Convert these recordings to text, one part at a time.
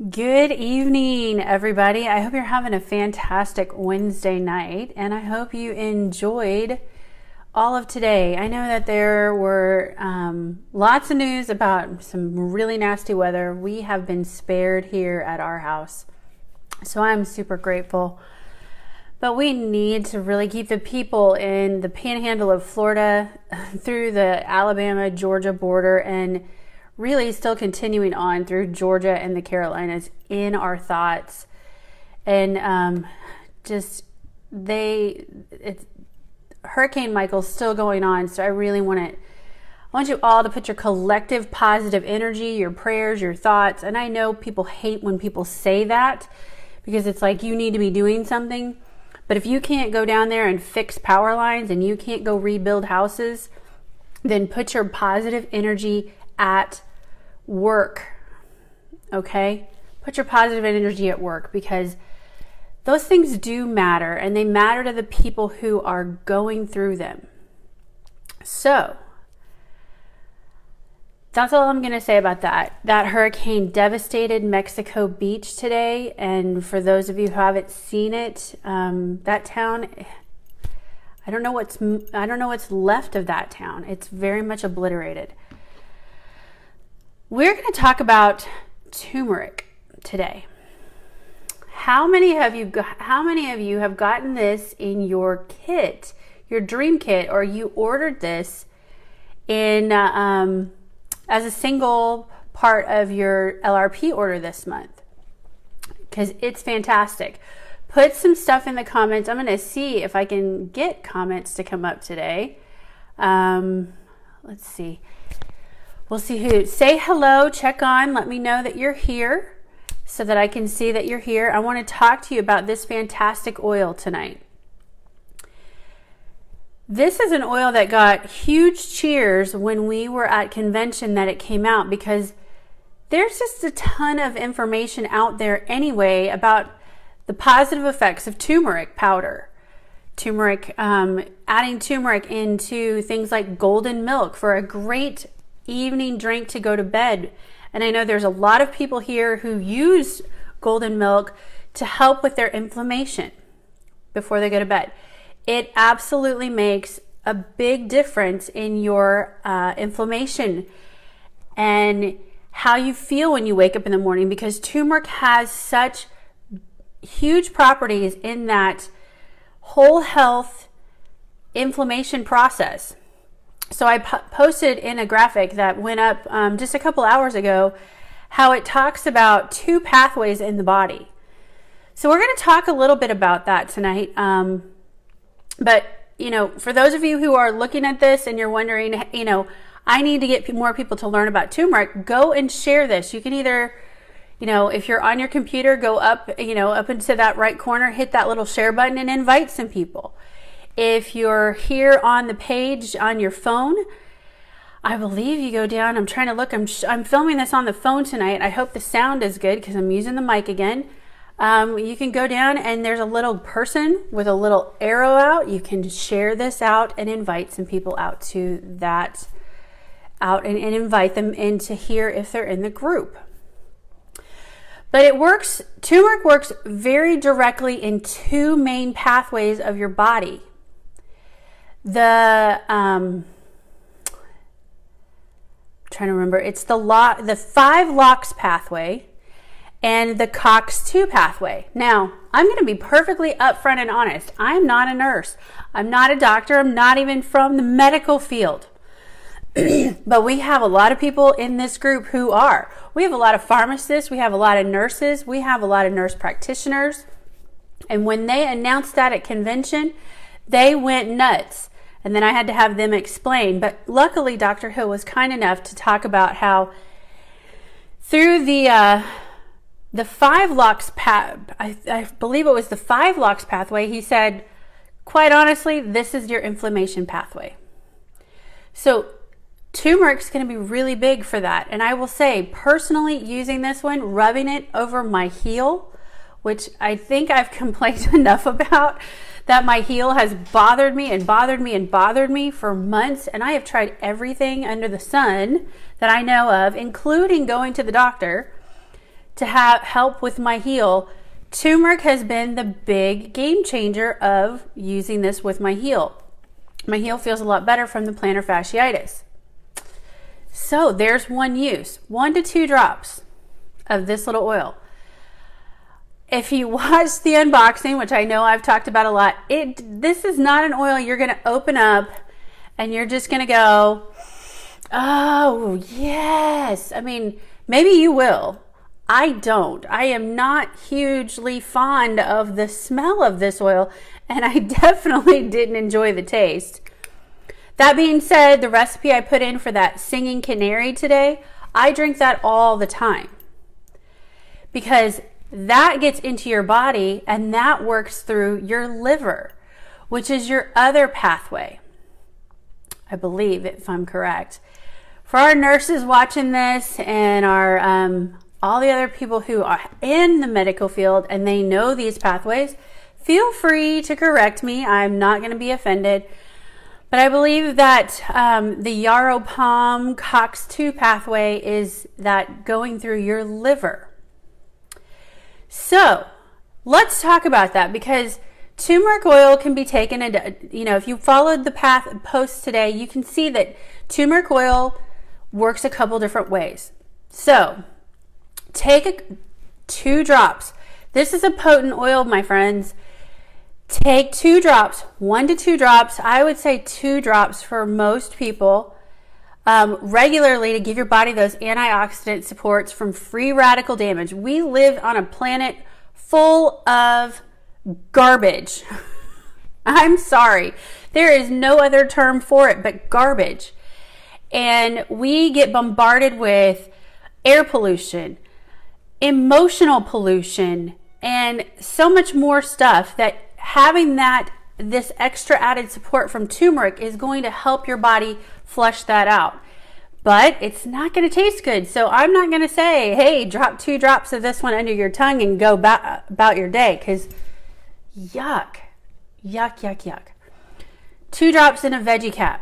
Good evening, everybody. I hope you're having a fantastic Wednesday night, and I hope you enjoyed all of today. I know that there were lots of news about some really nasty weather. We have been spared here at our house, so I'm super grateful. But we need to really keep the people in the panhandle of Florida through the Alabama-Georgia border and really still continuing on through Georgia and the Carolinas in our thoughts. And Hurricane Michael's still going on, so I want you all to put your collective positive energy, your prayers, your thoughts. And I know people hate when people say that because it's like you need to be doing something. But if you can't go down there and fix power lines and you can't go rebuild houses, then put your positive energy at work, okay? Put your positive energy at work, because those things do matter, and they matter to the people who are going through them. So that's all I'm going to say about that. That hurricane devastated Mexico Beach today, and for those of you who haven't seen it, that town, I don't know what's left of that town. It's very much obliterated. We're going to talk about turmeric today. How many of you have gotten this in your kit, your dream kit, or you ordered this in as a single part of your LRP order this month? Because it's fantastic. Put some stuff in the comments. I'm going to see if I can get comments to come up today. Let's see. We'll see who. Say hello, check on, let me know that you're here so that I can see that you're here. I want to talk to you about this fantastic oil tonight. This is an oil that got huge cheers when we were at convention that it came out, because there's just a ton of information out there anyway about the positive effects of turmeric powder. Adding turmeric into things like golden milk for a great evening drink to go to bed. And I know there's a lot of people here who use golden milk to help with their inflammation before they go to bed. It absolutely makes a big difference in your inflammation and how you feel when you wake up in the morning, because turmeric has such huge properties in that whole health inflammation process. So I posted in a graphic that went up just a couple hours ago how it talks about two pathways in the body. So we're going to talk a little bit about that tonight. But, for those of you who are looking at this and you're wondering, I need to get more people to learn about turmeric, go and share this. You can either, if you're on your computer, go up, up into that right corner, hit that little share button and invite some people. If you're here on the page on your phone, I believe you go down. I'm trying to look. I'm filming this on the phone tonight. I hope the sound is good because I'm using the mic again. You can go down and there's a little person with a little arrow out. You can share this out and invite some people out to that, and invite them in to hear if they're in the group. But turmeric works very directly in two main pathways of your body. I'm trying to remember. It's the 5 LOX pathway and the COX-2 pathway. Now, I'm going to be perfectly upfront and honest. I'm not a nurse. I'm not a doctor. I'm not even from the medical field. But we have a lot of people in this group who are. We have a lot of pharmacists. We have a lot of nurses. We have a lot of nurse practitioners. And when they announced that at convention, they went nuts. And then I had to have them explain. But luckily, Dr. Hill was kind enough to talk about how through the 5 LOX I believe it was the 5 LOX pathway, he said, quite honestly, this is your inflammation pathway. So turmeric's going to be really big for that. And I will say, personally, using this one, rubbing it over my heel, which I think I've complained enough about, that my heel has bothered me and bothered me and bothered me for months. And I have tried everything under the sun that I know of, including going to the doctor, to help with my heel, turmeric has been the big game changer of using this with my heel. My heel feels a lot better from the plantar fasciitis. So there's one use, 1 to 2 drops of this little oil. If you watch the unboxing, which I know I've talked about a lot, this is not an oil you're going to open up and you're just going to go, oh yes. I mean, maybe you will. I don't. I am not hugely fond of the smell of this oil, and I definitely didn't enjoy the taste. That being said, the recipe I put in for that singing canary today, I drink that all the time because that gets into your body and that works through your liver, which is your other pathway, I believe, if I'm correct. For our nurses watching this and our all the other people who are in the medical field and they know these pathways, feel free to correct me. I'm not going to be offended. But I believe that the yarrow palm COX-2 pathway is that going through your liver. So let's talk about that, because turmeric oil can be taken, and if you followed the post today, you can see that turmeric oil works a couple different ways. So take 2 drops. This is a potent oil, my friends. Take 2 drops, 1 to 2 drops. I would say 2 drops for most people regularly to give your body those antioxidant supports from free radical damage. We live on a planet full of garbage. I'm sorry. There is no other term for it but garbage. And we get bombarded with air pollution, emotional pollution, and so much more stuff that having this extra added support from turmeric is going to help your body flush that out. But it's not going to taste good. So I'm not going to say, hey, drop 2 drops of this one under your tongue and go about your day, because yuck, yuck, yuck, yuck. 2 drops in a veggie cap.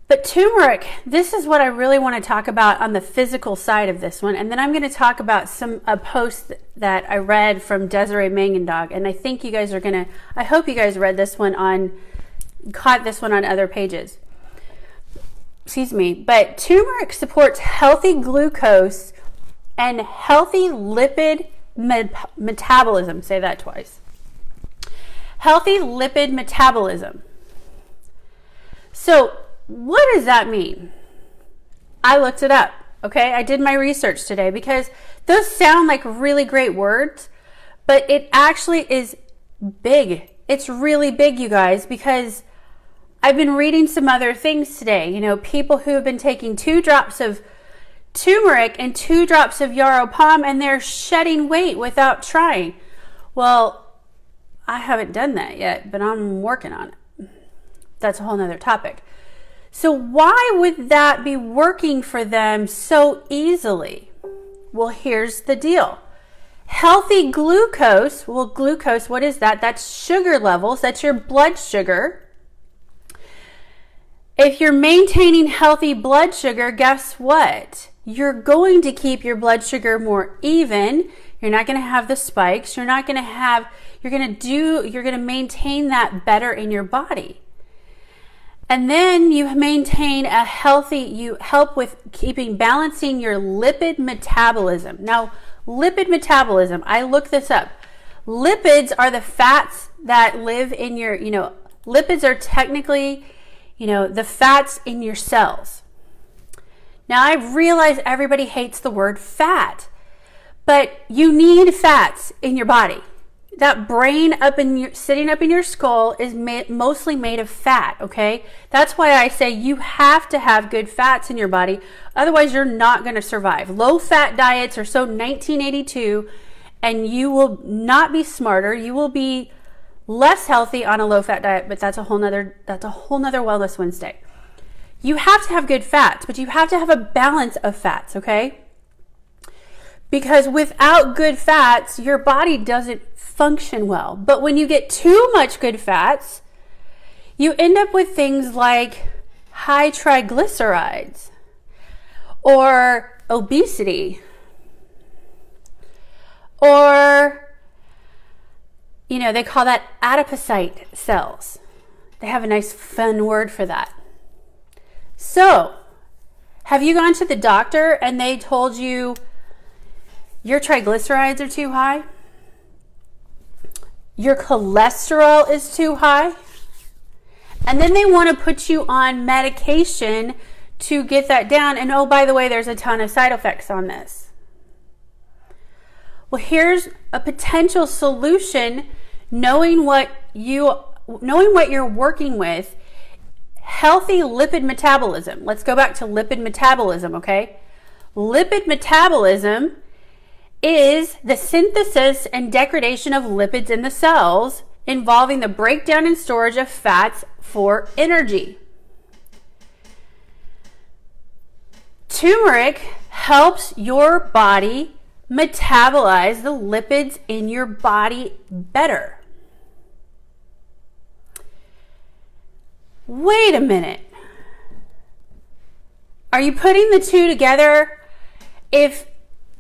But turmeric, this is what I really want to talk about on the physical side of this one. And then I'm going to talk about a post that I read from Desiree Mangendog. And I think you guys I hope you guys read this one caught this one on other pages. Excuse me. But turmeric supports healthy glucose and healthy lipid metabolism. Say that twice. Healthy lipid metabolism. So, what does that mean? I looked it up, okay? I did my research today because those sound like really great words, but it actually is big. It's really big, you guys, because I've been reading some other things today. People who have been taking 2 drops of turmeric and 2 drops of yarrow palm and they're shedding weight without trying. Well, I haven't done that yet, but I'm working on it. That's a whole nother topic. So why would that be working for them so easily? Well, here's the deal. Healthy glucose, glucose, what is that? That's sugar levels. That's your blood sugar. If you're maintaining healthy blood sugar, guess what? You're going to keep your blood sugar more even. You're not going to have the spikes. You're going to maintain that better in your body. And then you maintain you help with balancing your lipid metabolism. Now, lipid metabolism, I looked this up. Lipids are the fats that live in your, lipids are technically, the fats in your cells. Now, I realize everybody hates the word fat, but you need fats in your body. That brain sitting up in your skull is mostly made of fat, okay? That's why I say you have to have good fats in your body. Otherwise, you're not going to survive. Low-fat diets are so 1982, and you will not be smarter. You will be less healthy on a low-fat diet, but that's a whole nother Wellness Wednesday. You have to have good fats, but you have to have a balance of fats, okay? Because without good fats, your body doesn't function well. But when you get too much good fats, you end up with things like high triglycerides or obesity, or, they call that adipocyte cells. They have a nice fun word for that. So, have you gone to the doctor and they told you your triglycerides are too high? Your cholesterol is too high? And then they want to put you on medication to get that down. And oh, by the way, there's a ton of side effects on this. Well, here's a potential solution, knowing what you're working with. Healthy lipid metabolism. Let's go back to lipid metabolism, okay? Lipid metabolism is the synthesis and degradation of lipids in the cells, involving the breakdown and storage of fats for energy. Turmeric helps your body metabolize the lipids in your body better. Wait a minute. Are you putting the two together? If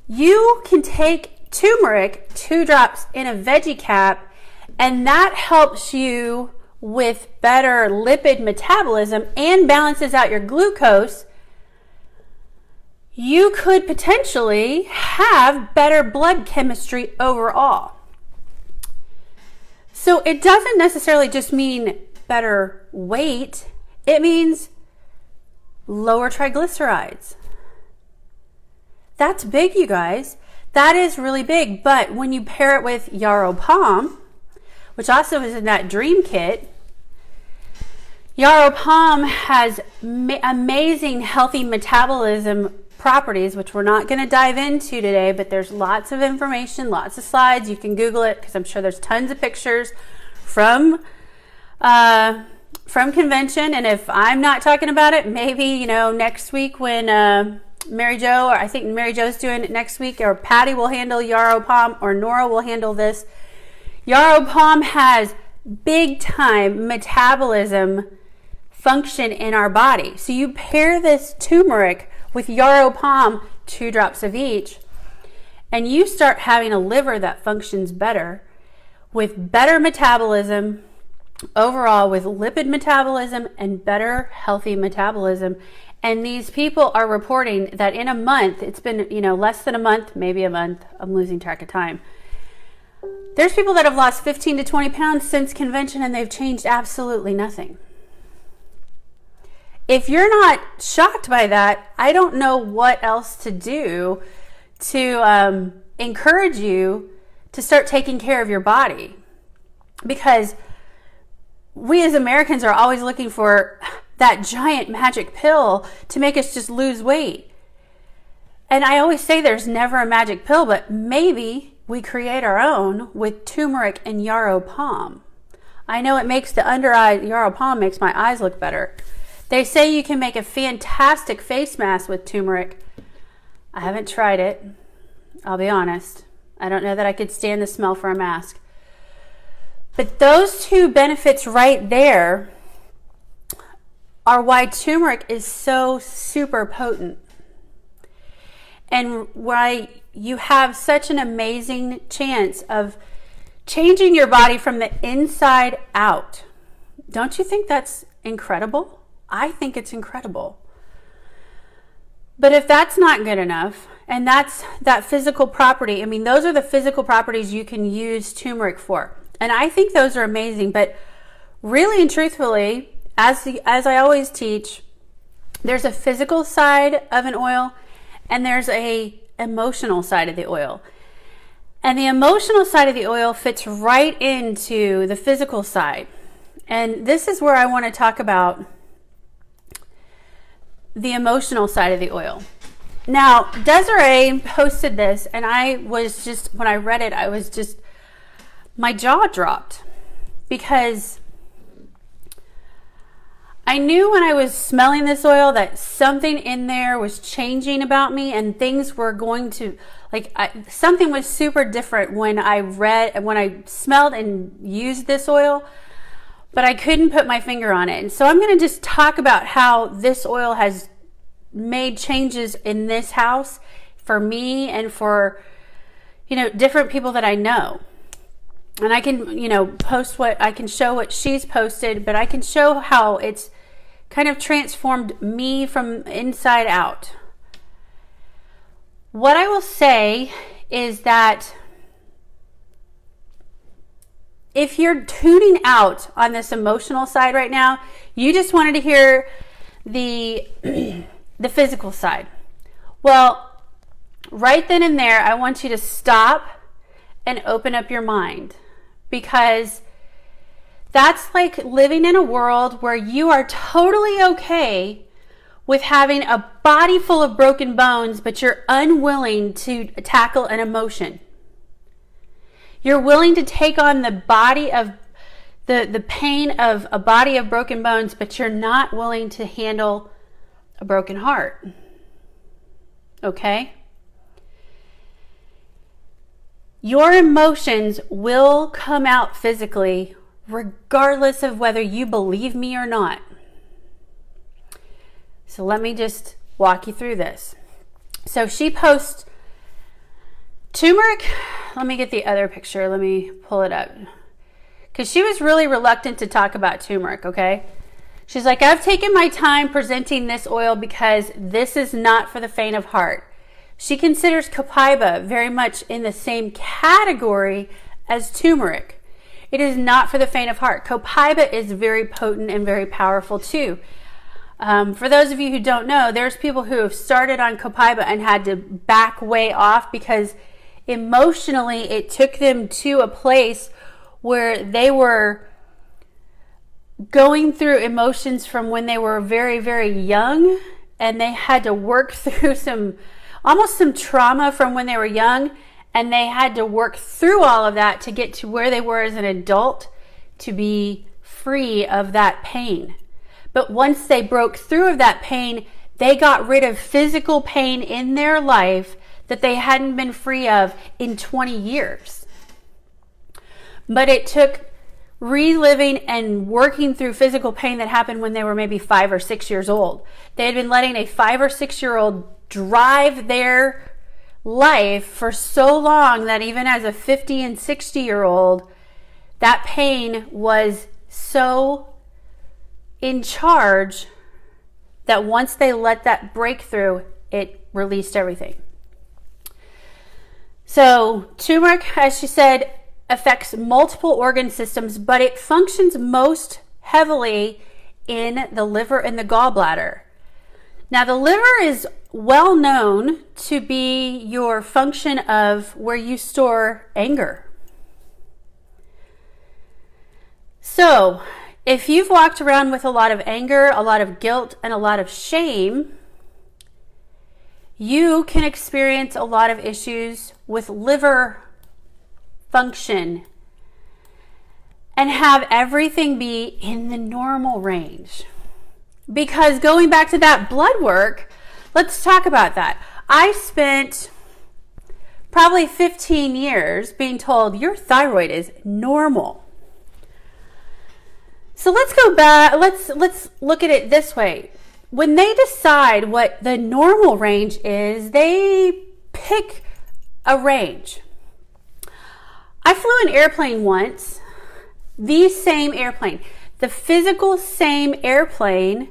you can take turmeric, 2 drops in a veggie cap, and that helps you with better lipid metabolism and balances out your glucose, you could potentially have better blood chemistry overall. So it doesn't necessarily just mean better weight. It means lower triglycerides. That's big, you guys. That is really big. But when you pair it with yarrow palm, which also is in that dream kit, yarrow palm has amazing healthy metabolism properties, which we're not going to dive into today, but there's lots of information, lots of slides. You can Google it because I'm sure there's tons of pictures from convention. And if I'm not talking about it, maybe, next week when Mary Jo, or I think Mary Jo's doing it next week, or Patty will handle yarrow palm, or Nora will handle this. Yarrow palm has big time metabolism function in our body. So you pair this turmeric with yarrow palm, 2 drops of each, and you start having a liver that functions better, with better metabolism overall, with lipid metabolism and better healthy metabolism. And these people are reporting that in a month, it's been, less than a month, maybe a month, I'm losing track of time. There's people that have lost 15 to 20 pounds since convention, and they've changed absolutely nothing. If you're not shocked by that, I don't know what else to do to encourage you to start taking care of your body. Because we as Americans are always looking for that giant magic pill to make us just lose weight. And I always say there's never a magic pill, but maybe we create our own with turmeric and yarrow palm. I know it makes the under eye, yarrow palm makes my eyes look better. They say you can make a fantastic face mask with turmeric. I haven't tried it. I'll be honest. I don't know that I could stand the smell for a mask. But those two benefits right there are why turmeric is so super potent. And why you have such an amazing chance of changing your body from the inside out. Don't you think that's incredible? I think it's incredible. But if that's not good enough, and that's that physical property, those are the physical properties you can use turmeric for. And I think those are amazing. But really and truthfully, as I always teach, there's a physical side of an oil and there's a emotional side of the oil. And the emotional side of the oil fits right into the physical side. And this is where I want to talk about the emotional side of the oil. Now, Desiree posted this, and when I read it, my jaw dropped, because I knew when I was smelling this oil that something in there was changing about me, and things were going to, something was super different when I smelled and used this oil, but I couldn't put my finger on it. And so I'm going to just talk about how this oil has made changes in this house for me and for, different people that I know. And I can, I can show what she's posted, but I can show how it's kind of transformed me from inside out. What I will say is that if you're tuning out on this emotional side right now, you just wanted to hear the physical side. Well, right then and there, I want you to stop and open up your mind, because that's like living in a world where you are totally okay with having a body full of broken bones, but you're unwilling to tackle an emotion. You're willing to take on the body of the pain of a body of broken bones, but you're not willing to handle a broken heart. Okay? Your emotions will come out physically regardless of whether you believe me or not. So let me just walk you through this. So she posts turmeric. Let me get the other picture. Let me pull it up. Because she was really reluctant to talk about turmeric, okay? She's like, I've taken my time presenting this oil because this is not for the faint of heart. She considers copaiba very much in the same category as turmeric. It is not for the faint of heart. Copaiba is very potent and very powerful too. For those of you who don't know, there's people who have started on copaiba and had to back way off because emotionally it took them to a place where they were going through emotions from when they were very, very young, and they had to work through some trauma from when they were young, and they had to work through all of that to get to where they were as an adult to be free of that pain. But once they broke through of that pain, they got rid of physical pain in their life that they hadn't been free of in 20 years. But it took reliving and working through physical pain that happened when they were maybe 5 or 6 years old. They had been letting a 5 or 6 year old drive their life for so long that even as a 50 and 60 year old, that pain was so in charge that once they let that breakthrough, it released everything. So turmeric, as she said, affects multiple organ systems, but it functions most heavily in the liver and the gallbladder. Now, the liver is well known to be your function of where you store anger. So, if you've walked around with a lot of anger, a lot of guilt, and a lot of shame, you can experience a lot of issues with liver function and have everything be in the normal range. Because going back to that blood work, let's talk about that. I spent probably 15 years being told your thyroid is normal. So let's go back, let's look at it this way. When they decide what the normal range is, they pick a range. I flew an airplane once, the same airplane, the physical same airplane.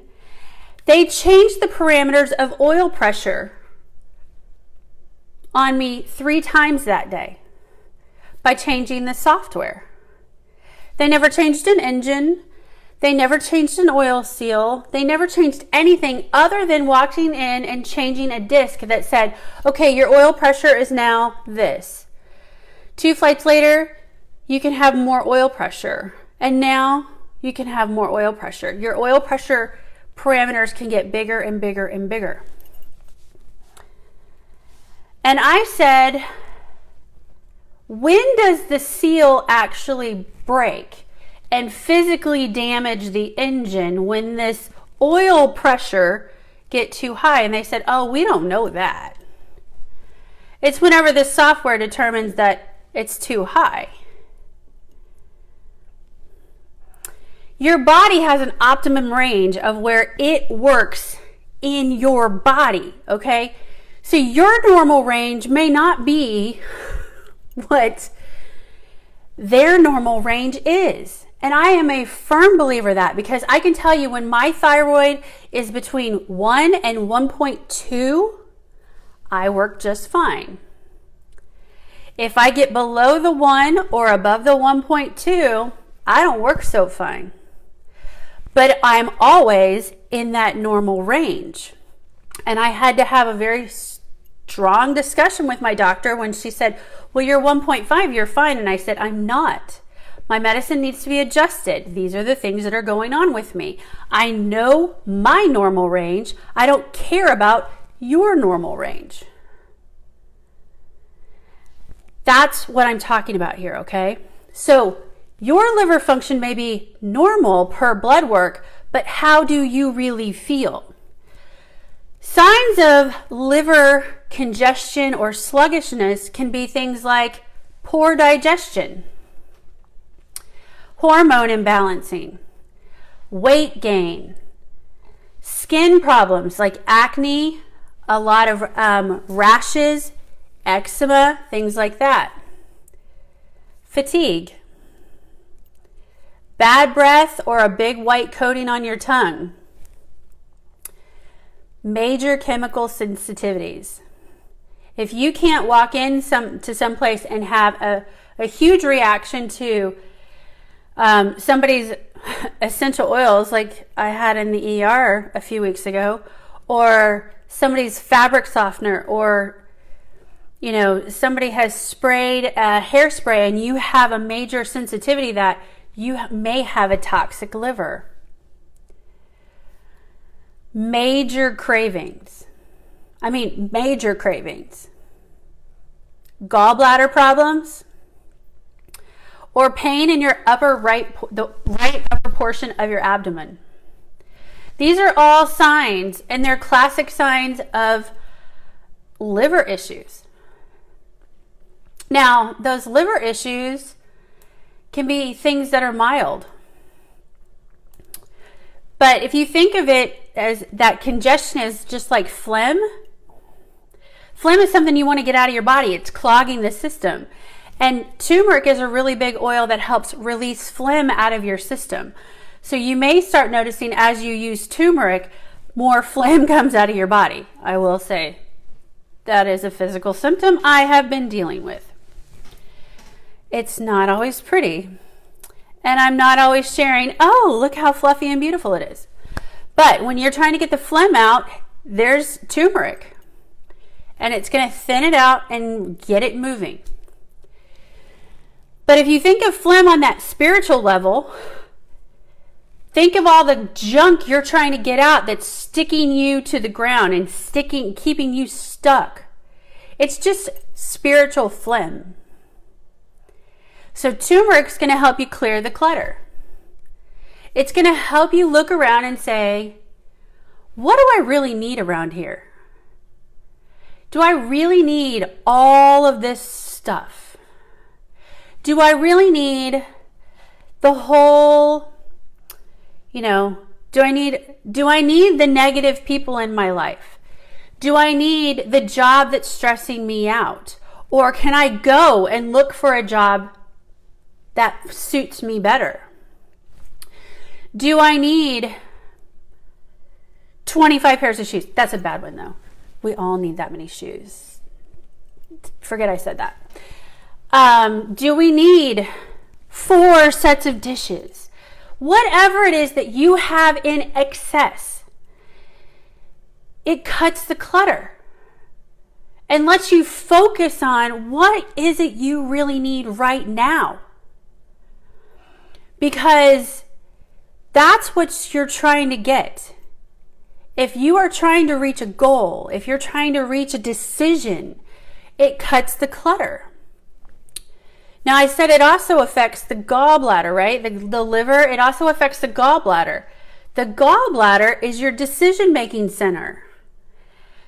They changed the parameters of oil pressure on me 3 times that day by changing the software. They never changed an engine. They never changed an oil seal. They never changed anything other than walking in and changing a disc that said, okay, your oil pressure is now this. 2 flights later, you can have more oil pressure. And now you can have more oil pressure. Your oil pressure parameters can get bigger and bigger and bigger. And I said, when does the seal actually break and physically damage the engine when this oil pressure get too high? And they said, oh, we don't know that. It's whenever this software determines that it's too high. Your body has an optimum range of where it works in your body, okay? So your normal range may not be what their normal range is. And I am a firm believer that, because I can tell you when my thyroid is between 1 and 1.2, I work just fine. If I get below the 1 or above the 1.2, I don't work so fine. But I'm always in that normal range. And I had to have a very strong discussion with my doctor when she said, well, you're 1.5, you're fine. And I said, I'm not. My medicine needs to be adjusted. These are the things that are going on with me. I know my normal range. I don't care about your normal range. That's what I'm talking about here, okay? So your liver function may be normal per blood work, but how do you really feel? Signs of liver congestion or sluggishness can be things like poor digestion, hormone imbalancing, weight gain, skin problems like acne, a lot of rashes, eczema, things like that, fatigue, bad breath or a big white coating on your tongue, major chemical sensitivities. If you can't walk in to some place and have a huge reaction to somebody's essential oils, like I had in the ER a few weeks ago, or somebody's fabric softener, or somebody has sprayed hairspray and you have a major sensitivity, that you may have a toxic liver. Major cravings. Gallbladder problems, or pain in your the right upper portion of your abdomen. These are all signs, and they're classic signs of liver issues. Now, those liver issues can be things that are mild. But if you think of it as that congestion is just like phlegm is something you want to get out of your body. It's clogging the system. And turmeric is a really big oil that helps release phlegm out of your system. So you may start noticing as you use turmeric, more phlegm comes out of your body. I will say that is a physical symptom I have been dealing with. It's not always pretty. And I'm not always sharing, oh, look how fluffy and beautiful it is. But when you're trying to get the phlegm out, there's turmeric. And it's going to thin it out and get it moving. But if you think of phlegm on that spiritual level, think of all the junk you're trying to get out that's sticking you to the ground and keeping you stuck. It's just spiritual phlegm. So turmeric's going to help you clear the clutter. It's going to help you look around and say, what do I really need around here? Do I really need all of this stuff? Do I really need the whole, do I need the negative people in my life? Do I need the job that's stressing me out? Or can I go and look for a job that suits me better? Do I need 25 pairs of shoes? That's a bad one though. We all need that many shoes. Forget I said that. Do we need 4 sets of dishes? Whatever it is that you have in excess, it cuts the clutter and lets you focus on what is it you really need right now. Because that's what you're trying to get. If you are trying to reach a goal, if you're trying to reach a decision, it cuts the clutter. Now, I said it also affects the gallbladder, right? The liver, it also affects the gallbladder. The gallbladder is your decision-making center.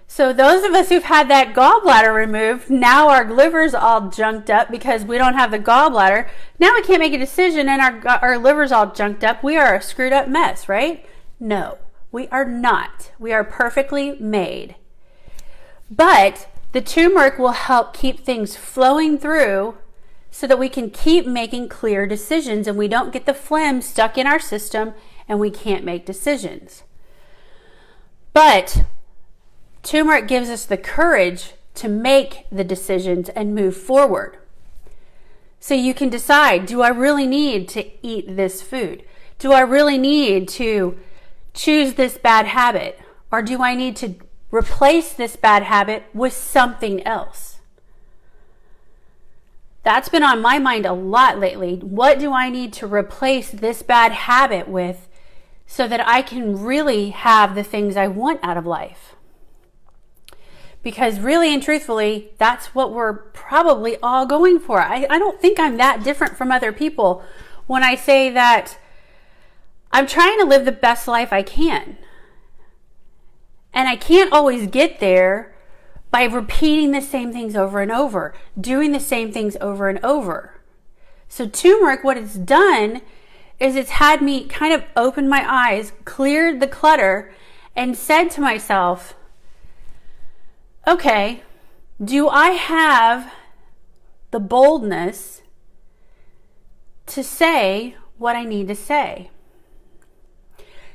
So those of us who've had that gallbladder removed, now our liver's all junked up because we don't have the gallbladder. Now we can't make a decision and our liver's all junked up. We are a screwed up mess, right? No, We are not. We are perfectly made. But the turmeric will help keep things flowing through so that we can keep making clear decisions and we don't get the phlegm stuck in our system and we can't make decisions. But turmeric gives us the courage to make the decisions and move forward. So you can decide, do I really need to eat this food? Do I really need to choose this bad habit? Or do I need to replace this bad habit with something else? That's been on my mind a lot lately. What do I need to replace this bad habit with so that I can really have the things I want out of life? Because really and truthfully, that's what we're probably all going for. I don't think I'm that different from other people when I say that I'm trying to live the best life I can. And I can't always get there by repeating the same things over and over, doing the same things over and over. So turmeric, what it's done is it's had me kind of open my eyes, cleared the clutter, and said to myself, okay, do I have the boldness to say what I need to say?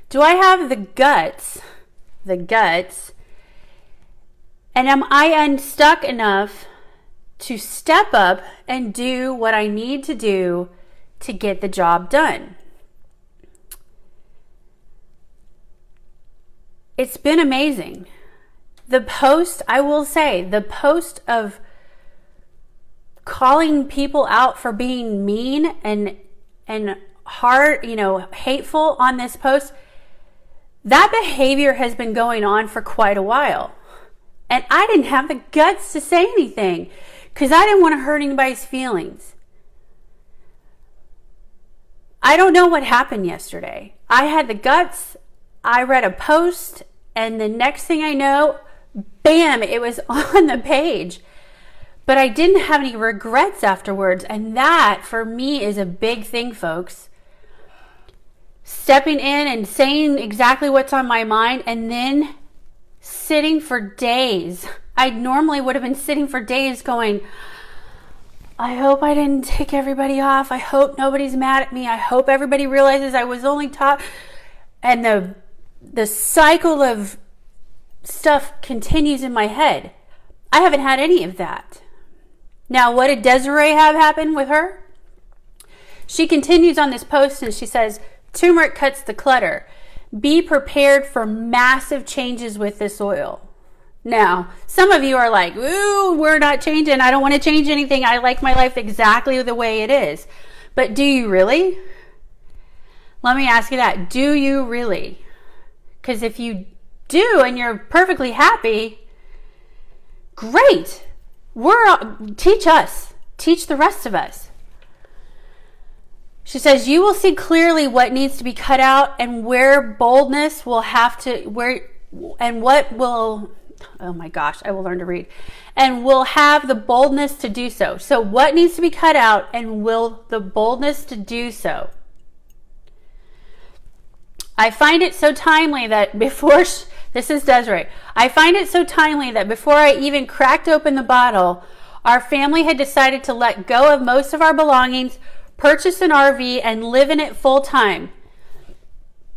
Do I have the guts, and am I unstuck enough to step up and do what I need to do to get the job done? It's been amazing. The post, I will say, the post of calling people out for being mean and hard, hateful on this post, that behavior has been going on for quite a while. And I didn't have the guts to say anything because I didn't want to hurt anybody's feelings. I don't know what happened yesterday. I had the guts. I read a post, and the next thing I know, bam, it was on the page. But I didn't have any regrets afterwards. And that, for me, is a big thing, folks. Stepping in and saying exactly what's on my mind and then sitting for days. I normally would have been sitting for days going, I hope I didn't tick everybody off. I hope nobody's mad at me. I hope everybody realizes I was only taught. And the cycle of stuff continues in my head. I haven't had any of that. Now, what did Desiree have happen with her? She continues on this post and she says, turmeric cuts the clutter. Be prepared for massive changes with this oil. Now, some of you are like, ooh, we're not changing. I don't want to change anything. I like my life exactly the way it is. But do you really? Let me ask you that. Do you really? Because if you do and you're perfectly happy, great. Teach us. Teach the rest of us. She says, you will see clearly what needs to be cut out and where boldness will have to, oh my gosh, I will learn to read, and will have the boldness to do so. So what needs to be cut out and will the boldness to do so? I find it so timely that this is Desiree. I find it so timely that before I even cracked open the bottle, our family had decided to let go of most of our belongings, purchase an RV, and live in it full time.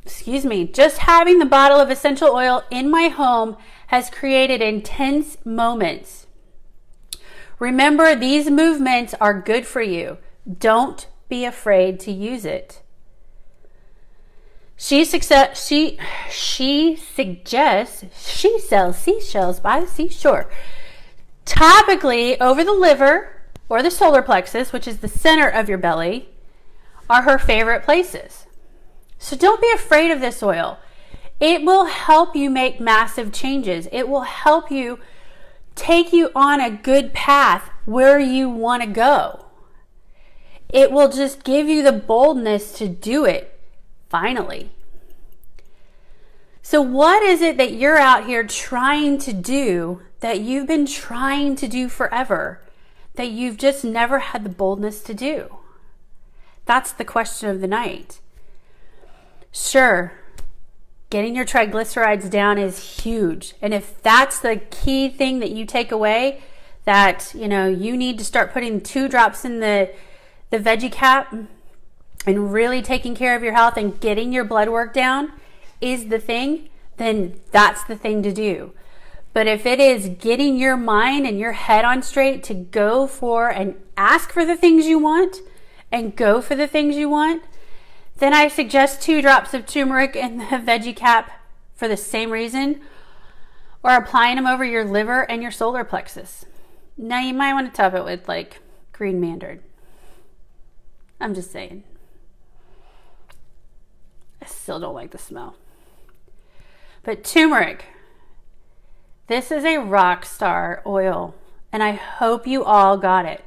Just having the bottle of essential oil in my home has created intense moments. Remember, these movements are good for you. Don't be afraid to use it. She suggests she sells seashells by the seashore, topically over the liver or the solar plexus, which is the center of your belly, are her favorite places. So don't be afraid of this oil. It will help you make massive changes. It will help you take you on a good path where you want to go. It will just give you the boldness to do it, finally. So what is it that you're out here trying to do that you've been trying to do forever, that you've just never had the boldness to do? That's the question of the night. Sure, getting your triglycerides down is huge. And if that's the key thing that you take away, that, you know, you need to start putting 2 drops in the veggie cap and really taking care of your health and getting your blood work down is the thing, then that's the thing to do. But if it is getting your mind and your head on straight to go for and ask for the things you want and go for the things you want, then I suggest 2 drops of turmeric in the veggie cap for the same reason, or applying them over your liver and your solar plexus. Now you might want to top it with like green mandarin. I'm just saying. I still don't like the smell. But turmeric, this is a rock star oil, and I hope you all got it.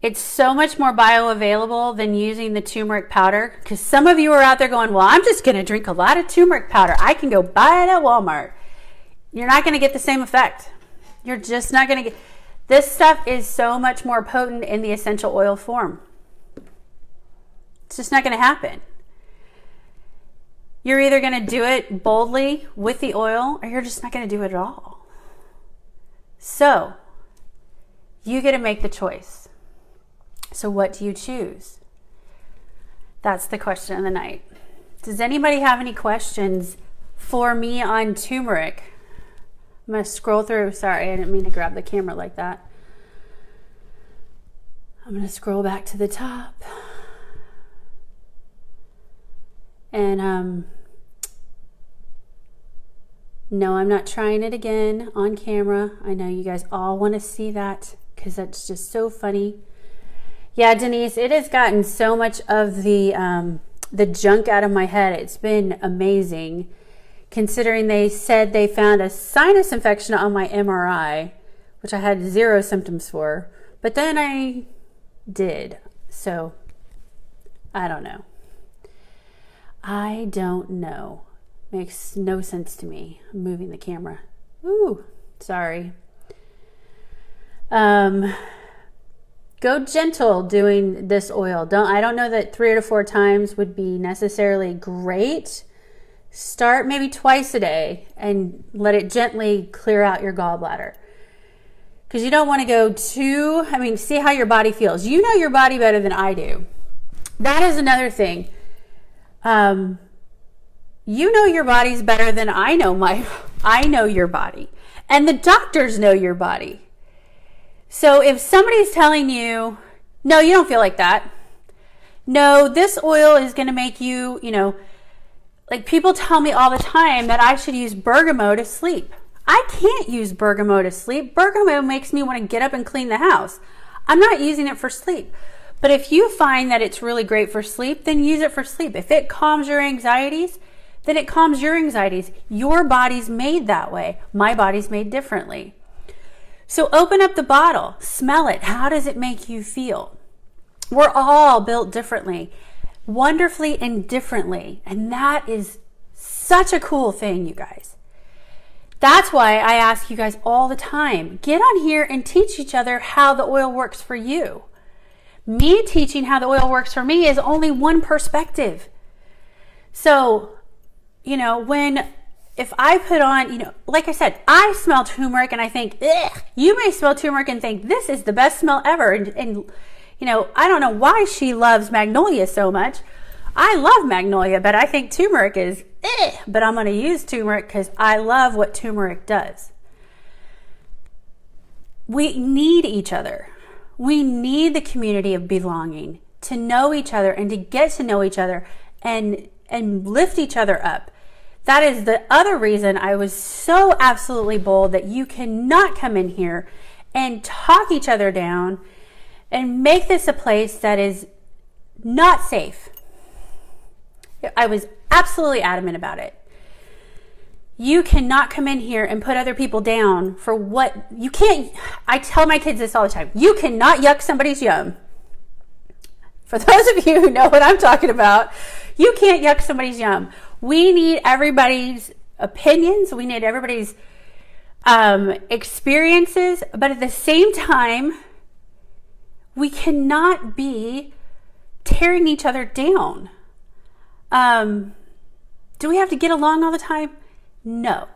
It's so much more bioavailable than using the turmeric powder, because some of you are out there going, well, I'm just going to drink a lot of turmeric powder. I can go buy it at Walmart. You're not going to get the same effect. You're just not going to get... This stuff is so much more potent in the essential oil form. It's just not going to happen. You're either going to do it boldly with the oil, or you're just not going to do it at all. So, you get to make the choice. So what do you choose? That's the question of the night. Does anybody have any questions for me on turmeric? I'm going to scroll through. Sorry, I didn't mean to grab the camera like that. I'm going to scroll back to the top. And no, I'm not trying it again on camera. I know you guys all want to see that because that's just so funny. Yeah, Denise, it has gotten so much of the junk out of my head. It's been amazing, considering they said they found a sinus infection on my MRI, which I had 0 symptoms for, but then I did. So I don't know. I don't know. Makes no sense to me. I'm moving the camera. Ooh, sorry. Go gentle doing this oil. I don't know that 3 to 4 times would be necessarily great. Start maybe twice a day and let it gently clear out your gallbladder. Because you don't want to go see how your body feels. You know your body better than I do. That is another thing. You know your body's better than I know your body. And the doctors know your body. So if somebody's telling you, no, you don't feel like that. No, this oil is going to make you, like people tell me all the time that I should use bergamot to sleep. I can't use bergamot to sleep. Bergamot makes me want to get up and clean the house. I'm not using it for sleep. But if you find that it's really great for sleep, then use it for sleep. If it calms your anxieties, then it calms your anxieties. Your body's made that way. My body's made differently. So open up the bottle, smell it. How does it make you feel? We're all built differently, wonderfully and differently. And that is such a cool thing, you guys. That's why I ask you guys all the time, get on here and teach each other how the oil works for you. Me teaching how the oil works for me is only one perspective. So, if I put on, like I said, I smell turmeric and I think, ugh. You may smell turmeric and think, this is the best smell ever. And I don't know why she loves magnolia so much. I love magnolia, but I think turmeric is, ugh. But I'm going to use turmeric because I love what turmeric does. We need each other. We need the community of belonging to know each other and to get to know each other and lift each other up. That is the other reason I was so absolutely bold that you cannot come in here and talk each other down and make this a place that is not safe. I was absolutely adamant about it. You cannot come in here and put other people down for what you can't. I tell my kids this all the time. You cannot yuck somebody's yum. For those of you who know what I'm talking about, you can't yuck somebody's yum. We need everybody's opinions. We need everybody's experiences. But at the same time, we cannot be tearing each other down. Do we have to get along all the time? No.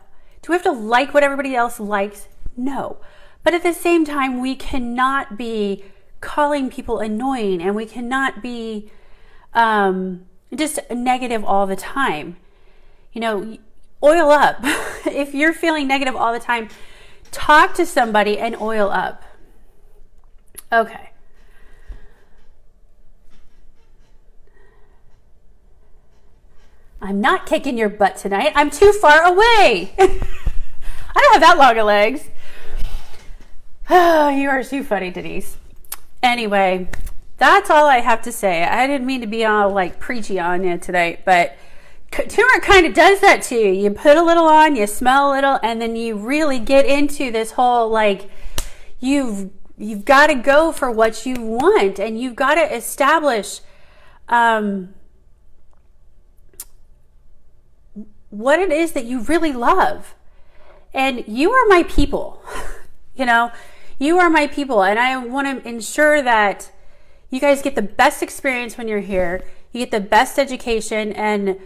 Do we have to like what everybody else likes? No. But at the same time, we cannot be calling people annoying, and we cannot be just negative all the time. You know, oil up. If you're feeling negative all the time, talk to somebody and oil up. Okay. I'm not kicking your butt tonight. I'm too far away. I don't have that long of legs. Oh, you are too funny, Denise. Anyway, that's all I have to say. I didn't mean to be all like preachy on you tonight, but turmeric kind of does that to you. You put a little on, you smell a little, and then you really get into this whole like you've got to go for what you want, and you've got to establish what it is that you really love. And you are my people. You know, you are my people, and I want to ensure that you guys get the best experience when you're here. You get the best education, and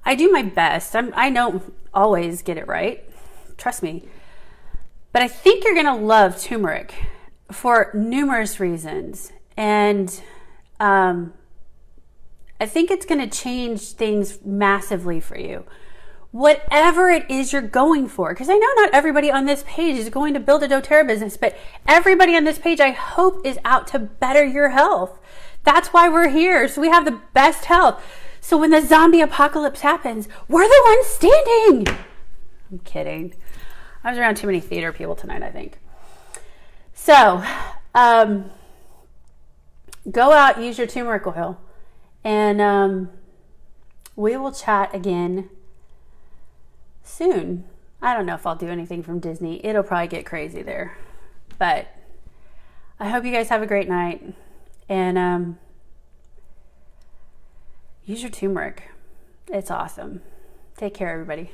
I do my best. I don't always get it right, trust me. But I think you're going to love turmeric for numerous reasons. And I think it's going to change things massively for you. Whatever it is you're going for, because I know not everybody on this page is going to build a doTERRA business, but everybody on this page, I hope, is out to better your health. That's why we're here, so we have the best health. So when the zombie apocalypse happens, we're the ones standing. I'm kidding. I was around too many theater people tonight, I think. So, go out, use your turmeric oil, and we will chat again soon. I don't know if I'll do anything from Disney. It'll probably get crazy there. But I hope you guys have a great night. And use your turmeric. It's awesome. Take care, everybody.